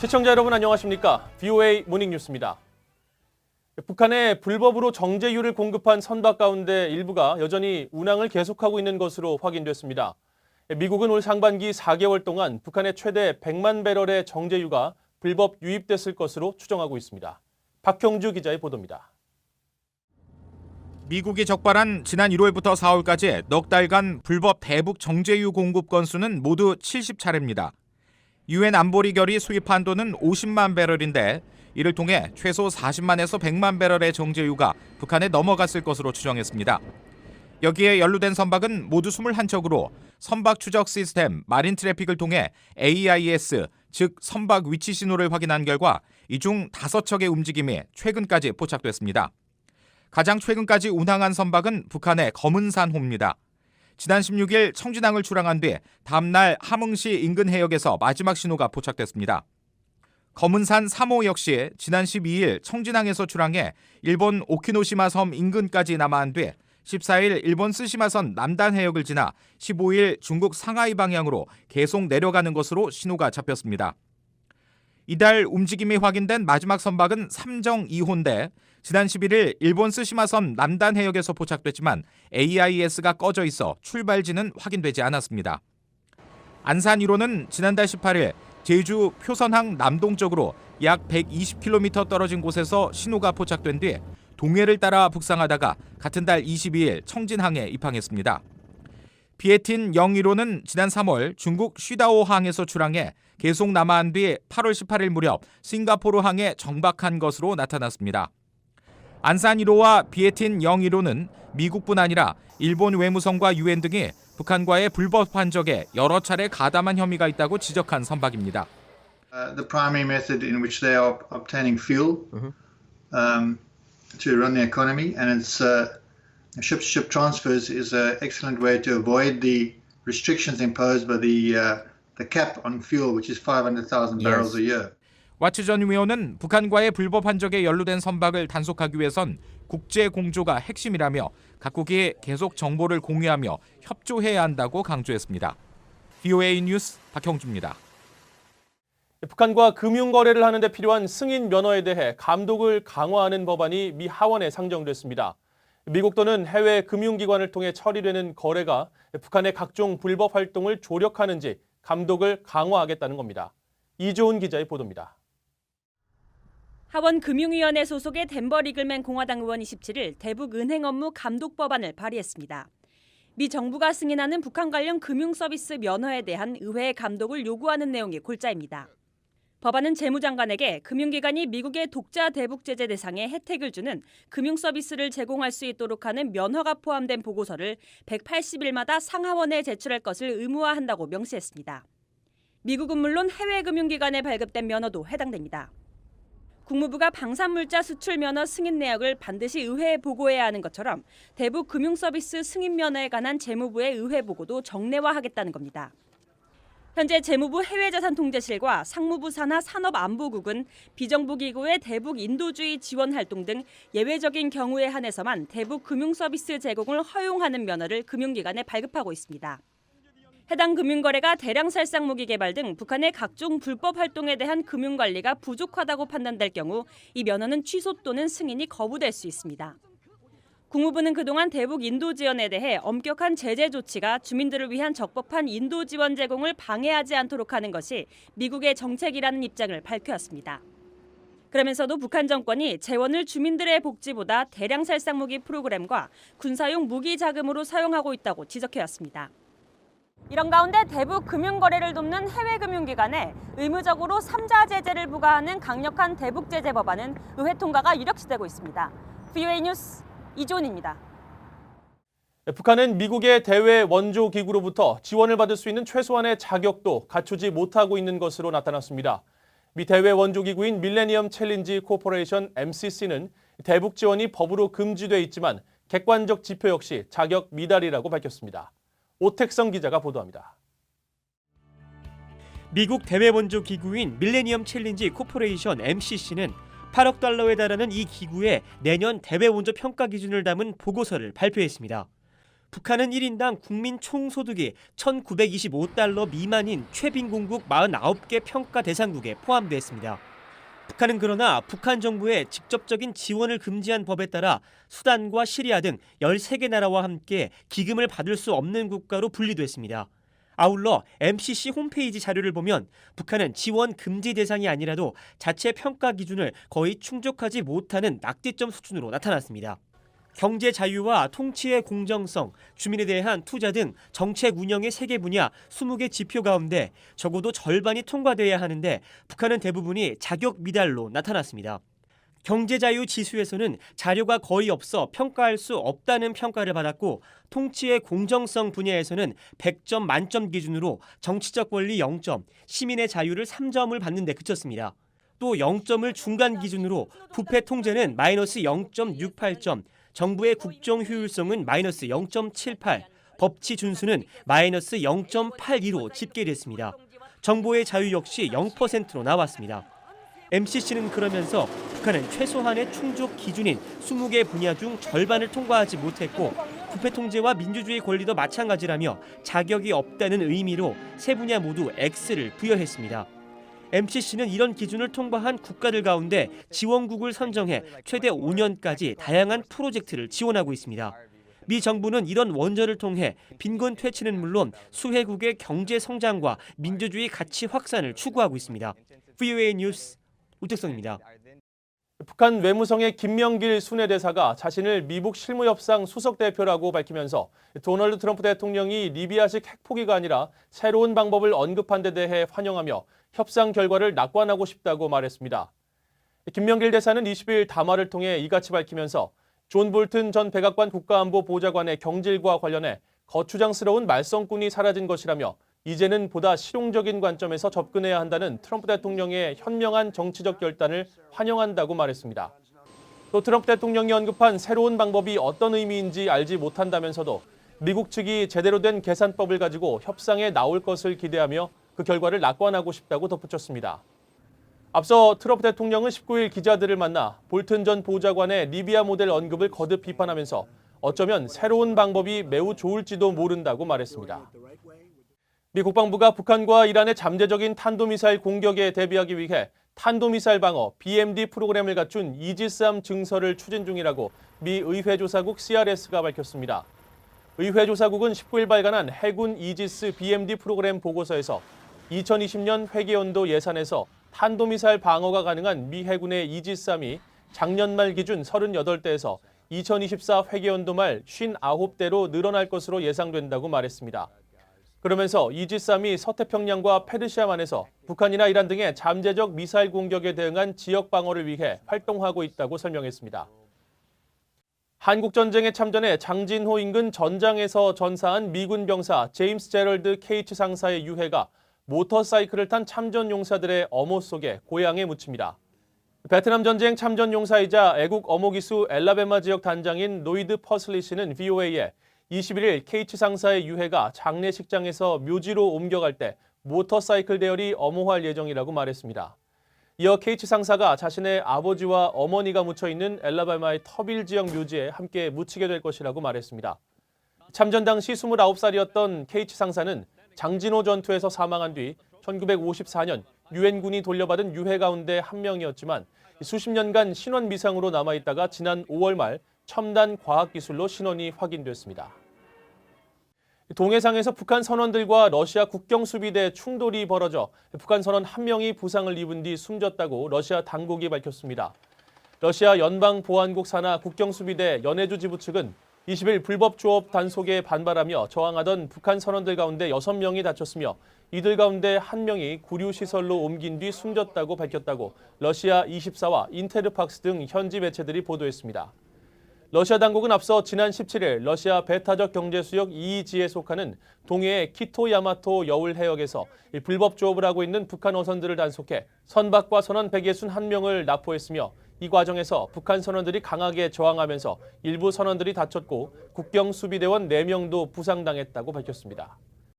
시청자 여러분 안녕하십니까? VOA 모닝뉴스입니다. 북한에 불법으로 정제유를 공급한 선박 가운데 일부가 여전히 운항을 계속하고 있는 것으로 확인됐습니다. 미국은 올 상반기 4개월 동안 북한의 최대 100만 배럴의 정제유가 불법 유입됐을 것으로 추정하고 있습니다. 박형주 기자의 보도입니다. 미국이 적발한 지난 1월부터 4월까지 넉 달간 불법 대북 정제유 공급 건수는 모두 70차례입니다. 유엔 안보리 결의 수입 한도는 50만 배럴인데 이를 통해 최소 40만에서 100만 배럴의 정제유가 북한에 넘어갔을 것으로 추정했습니다. 여기에 연루된 선박은 모두 21척으로 선박 추적 시스템 마린 트래픽을 통해 AIS, 즉 선박 위치 신호를 확인한 결과 이 중 5척의 움직임이 최근까지 포착됐습니다. 가장 최근까지 운항한 선박은 북한의 검은산호입니다. 지난 16일 청진항을 출항한 뒤 다음날 함흥시 인근 해역에서 마지막 신호가 포착됐습니다. 검은산 3호 역시 지난 12일 청진항에서 출항해 일본 오키노시마 섬 인근까지 남하한 뒤 14일 일본 스시마선 남단 해역을 지나 15일 중국 상하이 방향으로 계속 내려가는 것으로 신호가 잡혔습니다. 이달 움직임이 확인된 마지막 선박은 삼정 2호인데 지난 11일 일본 스시마섬 남단 해역에서 포착됐지만 AIS가 꺼져 있어 출발지는 확인되지 않았습니다. 안산 1호는 지난달 18일 제주 표선항 남동쪽으로 약 120km 떨어진 곳에서 신호가 포착된 뒤 동해를 따라 북상하다가 같은 달 22일 청진항에 입항했습니다. 비에틴 01호는 지난 3월 중국 쉬다오항에서 출항해 계속 남하한 뒤 8월 18일 무렵 싱가포르항에 정박한 것으로 나타났습니다. 안산 1호와 비에틴 01호는 미국뿐 아니라 일본 외무성과 유엔 등이 북한과의 불법 환적에 여러 차례 가담한 혐의가 있다고 지적한 선박입니다. The primary method in which they are obtaining fuel to run the economy, and it's ship-to-ship transfers is an excellent way to avoid the restrictions imposed by the cap on fuel, which is 500,000 barrels a year. 와츠 전 위원은 북한과의 불법 환적에 연루된 선박을 단속하기 위해선 국제 공조가 핵심이라며 각국이 계속 정보를 공유하며 협조해야 한다고 강조했습니다. VOA 뉴스 박형주입니다. 북한과 금융거래를 하는 데 필요한 승인 면허에 대해 감독을 강화하는 법안이 미 하원에 상정됐습니다. 미국도는 해외 금융기관을 통해 처리되는 거래가 북한의 각종 불법 활동을 조력하는지 감독을 강화하겠다는 겁니다. 이조은 기자의 보도입니다. 하원 금융위원회 소속의 덴버 리글맨 공화당 의원이 17일 대북 은행 업무 감독 법안을 발의했습니다. 미 정부가 승인하는 북한 관련 금융 서비스 면허에 대한 의회의 감독을 요구하는 내용이 골자입니다. 법안은 재무장관에게 금융기관이 미국의 독자 대북 제재 대상에 혜택을 주는 금융 서비스를 제공할 수 있도록 하는 면허가 포함된 보고서를 180일마다 상하원에 제출할 것을 의무화한다고 명시했습니다. 미국은 물론 해외 금융기관에 발급된 면허도 해당됩니다. 국무부가 방산물자 수출 면허 승인 내역을 반드시 의회에 보고해야 하는 것처럼 대북 금융 서비스 승인 면허에 관한 재무부의 의회 보고도 정례화하겠다는 겁니다. 현재 재무부 해외자산통제실과 상무부 산하 산업안보국은 비정부 기구의 대북 인도주의 지원 활동 등 예외적인 경우에 한해서만 대북 금융 서비스 제공을 허용하는 면허를 금융기관에 발급하고 있습니다. 해당 금융거래가 대량 살상 무기 개발 등 북한의 각종 불법 활동에 대한 금융관리가 부족하다고 판단될 경우 이 면허는 취소 또는 승인이 거부될 수 있습니다. 국무부는 그동안 대북 인도 지원에 대해 엄격한 제재 조치가 주민들을 위한 적법한 인도 지원 제공을 방해하지 않도록 하는 것이 미국의 정책이라는 입장을 밝혀왔습니다. 그러면서도 북한 정권이 재원을 주민들의 복지보다 대량 살상 무기 프로그램과 군사용 무기 자금으로 사용하고 있다고 지적해왔습니다. 이런 가운데 대북 금융거래를 돕는 해외 금융기관에 의무적으로 3자 제재를 부과하는 강력한 대북 제재 법안은 의회 통과가 유력시되고 있습니다. VOA 뉴스 이조은입니다. 북한은 미국의 대외 원조 기구로부터 지원을 받을 수 있는 최소한의 자격도 갖추지 못하고 있는 것으로 나타났습니다. 미 대외 원조 기구인 밀레니엄 챌린지 코퍼레이션 MCC는 대북 지원이 법으로 금지돼 있지만 객관적 지표 역시 자격 미달이라고 밝혔습니다. 오택성 기자가 보도합니다. 미국 대외 원조 기구인 밀레니엄 챌린지 코퍼레이션 MCC는 8억 달러에 달하는 이 기구의 내년 대외 원조 평가 기준을 담은 보고서를 발표했습니다. 북한은 1인당 국민 총소득이 1,925달러 미만인 최빈공국 49개 평가 대상국에 포함되어 있습니다. 북한은 그러나 북한 정부의 직접적인 지원을 금지한 법에 따라 수단과 시리아 등 13개 나라와 함께 기금을 받을 수 없는 국가로 분리됐습니다. 아울러 MCC 홈페이지 자료를 보면 북한은 지원 금지 대상이 아니라도 자체 평가 기준을 거의 충족하지 못하는 낙제점 수준으로 나타났습니다. 경제 자유와 통치의 공정성, 주민에 대한 투자 등 정책 운영의 3개 분야 20개 지표 가운데 적어도 절반이 통과돼야 하는데 북한은 대부분이 자격 미달로 나타났습니다. 경제자유 지수에서는 자료가 거의 없어 평가할 수 없다는 평가를 받았고 통치의 공정성 분야에서는 100점 만점 기준으로 정치적 권리 0점, 시민의 자유를 3점을 받는 데 그쳤습니다. 또 0점을 중간 기준으로 부패 통제는 마이너스 0.68점, 정부의 국정 효율성은 마이너스 0.78, 법치 준수는 마이너스 0.82로 집계됐습니다. 정보의 자유 역시 0%로 나왔습니다. MCC는 그러면서 북한은 최소한의 충족 기준인 20개 분야 중 절반을 통과하지 못했고 부패 통제와 민주주의 권리도 마찬가지라며 자격이 없다는 의미로 세 분야 모두 X를 부여했습니다. MCC는 이런 기준을 통과한 국가들 가운데 지원국을 선정해 최대 5년까지 다양한 프로젝트를 지원하고 있습니다. 미 정부는 이런 원전을 통해 빈곤 퇴치는 물론 수혜국의 경제 성장과 민주주의 가치 확산을 추구하고 있습니다. VOA 뉴스 우택성입니다. 북한 외무성의 김명길 순회대사가 자신을 미북 실무협상 수석대표라고 밝히면서 도널드 트럼프 대통령이 리비아식 핵포기가 아니라 새로운 방법을 언급한 데 대해 환영하며 협상 결과를 낙관하고 싶다고 말했습니다. 김명길 대사는 20일 담화를 통해 이같이 밝히면서 존 볼튼 전 백악관 국가안보보좌관의 경질과 관련해 거추장스러운 말썽꾼이 사라진 것이라며 이제는 보다 실용적인 관점에서 접근해야 한다는 트럼프 대통령의 현명한 정치적 결단을 환영한다고 말했습니다. 또 트럼프 대통령이 언급한 새로운 방법이 어떤 의미인지 알지 못한다면서도 미국 측이 제대로 된 계산법을 가지고 협상에 나올 것을 기대하며 그 결과를 낙관하고 싶다고 덧붙였습니다. 앞서 트럼프 대통령은 19일 기자들을 만나 볼튼 전 보좌관의 리비아 모델 언급을 거듭 비판하면서 어쩌면 새로운 방법이 매우 좋을지도 모른다고 말했습니다. 미 국방부가 북한과 이란의 잠재적인 탄도미사일 공격에 대비하기 위해 탄도미사일 방어 BMD 프로그램을 갖춘 이지스함 증설을 추진 중이라고 미 의회조사국 CRS가 밝혔습니다. 의회조사국은 19일 발간한 해군 이지스 BMD 프로그램 보고서에서 2020년 회계연도 예산에서 탄도미사일 방어가 가능한 미 해군의 이지스함이 작년 말 기준 38대에서 2024 회계연도 말 59대로 늘어날 것으로 예상된다고 말했습니다. 그러면서 이지스함이 서태평양과 페르시아만에서 북한이나 이란 등의 잠재적 미사일 공격에 대응한 지역 방어를 위해 활동하고 있다고 설명했습니다. 한국전쟁에 참전해 장진호 인근 전장에서 전사한 미군 병사 제임스 제럴드 케이츠 상사의 유해가 모터사이클을 탄 참전 용사들의 어모 속에 고향에 묻힙니다. 베트남 전쟁 참전 용사이자 애국 어모기수 엘라베마 지역 단장인 노이드 퍼슬리 씨는 VOA에 21일 케이츠 상사의 유해가 장례식장에서 묘지로 옮겨갈 때 모터사이클 대열이 엄호할 예정이라고 말했습니다. 이어 케이츠 상사가 자신의 아버지와 어머니가 묻혀있는 엘라바마의 터빌 지역 묘지에 함께 묻히게 될 것이라고 말했습니다. 참전 당시 29살이었던 케이츠 상사는 장진호 전투에서 사망한 뒤 1954년 유엔군이 돌려받은 유해 가운데 한 명이었지만 수십 년간 신원 미상으로 남아있다가 지난 5월 말 첨단 과학기술로 신원이 확인됐습니다. 동해상에서 북한 선원들과 러시아 국경수비대 충돌이 벌어져 북한 선원 한 명이 부상을 입은 뒤 숨졌다고 러시아 당국이 밝혔습니다. 러시아 연방보안국 산하 국경수비대 연해주 지부 측은 20일 불법 조업 단속에 반발하며 저항하던 북한 선원들 가운데 6명이 다쳤으며 이들 가운데 1명이 구류시설로 옮긴 뒤 숨졌다고 밝혔다고 러시아 24와 인테르팍스 등 현지 매체들이 보도했습니다. 러시아 당국은 앞서 지난 17일 러시아 배타적 경제수역 EEG에 속하는 동해의 키토야마토 여울 해역에서 불법 조업을 하고 있는 북한 어선들을 단속해 선박과 선원 161명을 납포했으며 이 과정에서 북한 선원들이 강하게 저항하면서 일부 선원들이 다쳤고 국경수비대원 4명도 부상당했다고 밝혔습니다.